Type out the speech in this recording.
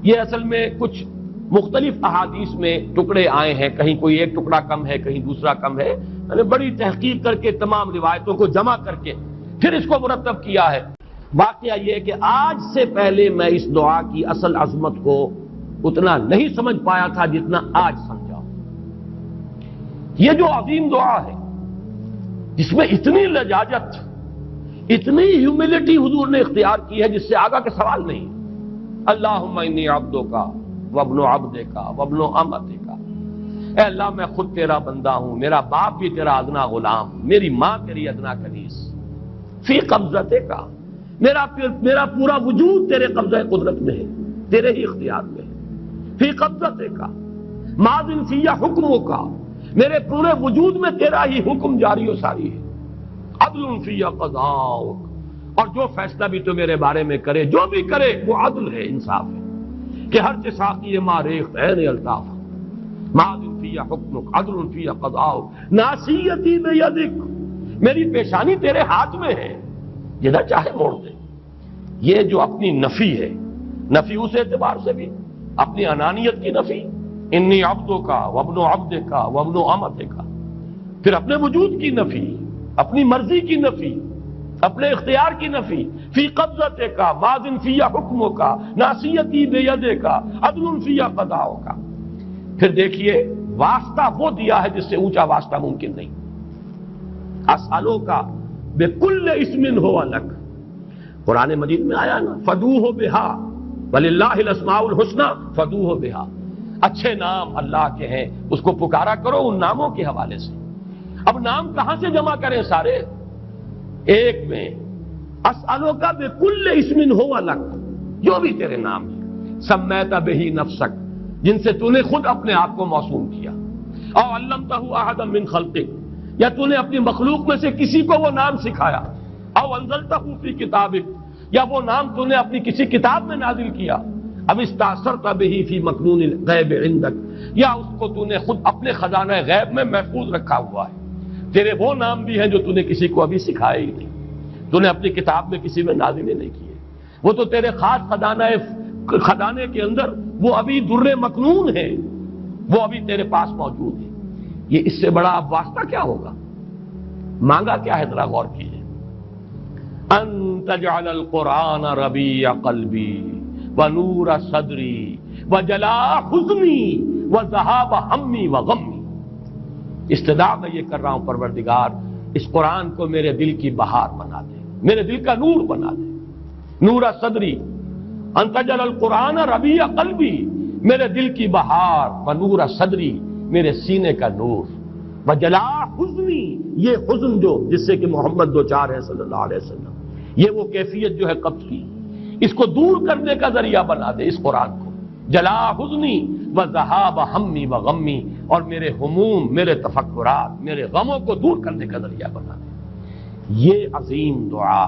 یہ اصل میں کچھ مختلف احادیث میں ٹکڑے آئے ہیں، کہیں کوئی ایک ٹکڑا کم ہے، کہیں دوسرا کم ہے، میں نے بڑی تحقیق کر کے تمام روایتوں کو جمع کر کے پھر اس کو مرتب کیا ہے۔ واقعہ یہ ہے کہ آج سے پہلے میں اس دعا کی اصل عظمت کو اتنا نہیں سمجھ پایا تھا جتنا آج سمجھا۔ یہ جو عظیم دعا ہے جس میں اتنی لجاجت، اتنی ہیوملٹی حضور نے اختیار کی ہے جس سے آگا کے سوال نہیں۔ اللہم انی عبدک وابن عبدک وابن امتک، اے اللہ میں خود تیرا بندہ ہوں، میرا باپ بھی تیرا ادنا غلام، میری ماں تیری ادنا کنیز، فی قبضتک، میرا پورا وجود تیرے قبضہ قدرت میں ہے، تیرے ہی اختیار میں ہے، فی قبضتک ماض فی حکمک، میرے پورے وجود میں تیرا ہی حکم جاری و ساری ہے، عدل فی قضاؤک، اور جو فیصلہ بھی تو میرے بارے میں کرے، جو بھی کرے وہ عدل ہے، انصاف ہے، کہ ہر ساقی ما ریخت عین الطاف، ماض فی حکمک عدل فی قضاؤک، ناصیتی بیدک، میری پیشانی تیرے ہاتھ میں ہے، جدھر چاہے موڑ دے۔ یہ جو اپنی نفی ہے، نفی اس اعتبار سے بھی اپنی انانیت کی نفی، انی عبدک وابن عبدک وابن امتک، پھر اپنے وجود کی نفی، اپنی مرضی کی نفی، اپنے اختیار کی نفی، فی قبضتک ماض فی حکمک ناصیتی بیدک عدل فی قضاؤک۔ پھر دیکھیے واسطہ وہ دیا ہے جس سے اونچا واسطہ ممکن نہیں۔ اسألوک بکل اسم ہو لک، قرآن مجید میں آیا نا، فدوہ بہا وللہ الاسماء الحسنی فدوہ بہا، اچھے نام اللہ کے ہیں، اس کو پکارا کرو ان ناموں کے حوالے سے۔ اب نام کہاں سے جمع کریں سارے؟ ایک میں اسألوک بکل اسم ہو لک، جو بھی تیرے نام ہیں، سمیت بہ نفسک، جن سے تو نے خود اپنے آپ کو موسوم کیا، او علمتہ احدا من خلقک، یا تو نے اپنی مخلوق میں سے کسی کو وہ نام سکھایا، او انزلتہ فی کتابک، یا وہ نام تو نے اپنی کسی کتاب میں نازل کیا، اب استاثرت بہ فی مکنون الغیب عندک، یا اس کو تو نے خود اپنے خزانہ غیب میں محفوظ رکھا ہوا ہے۔ تیرے وہ نام بھی ہیں جو تو نے کسی کو ابھی سکھائے ہی نہیں، تو نے اپنی کتاب میں کسی میں نازل ہی نہیں کیے، وہ تو تیرے خاص خزانے کے اندر وہ ابھی در مکنون ہے، وہ ابھی تیرے پاس موجود ہے۔ یہ اس سے بڑا اب واسطہ کیا ہوگا؟ مانگا کیا ہے؟ ذرا غور کیجیے، ان تجعل القرآن ربیع قلبی ونور صدری وجلاء حزنی وذہاب ہمی وغمی۔ استدعا میں یہ کر رہا ہوں پروردگار، اس قرآن کو میرے دل کی بہار بنا دے، میرے دل کا نور بنا دے، نور صدری، ان تجعل القرآن ربیع قلبی، میرے دل کی بہار، ونور صدری، میرے سینے کا نور، وجلاء حزنی، یہ حزن جو جس سے کہ محمد دو چار ہے صلی اللہ علیہ وسلم، یہ وہ کیفیت جو ہے قبض کی، اس کو دور کرنے کا ذریعہ بنا دے اس قرآن کو، جلاء حزنی وذہاب ہمی وغمی، اور میرے ہموم، میرے تفکرات، میرے غموں کو دور کرنے کا ذریعہ بنا دے۔ یہ عظیم دعا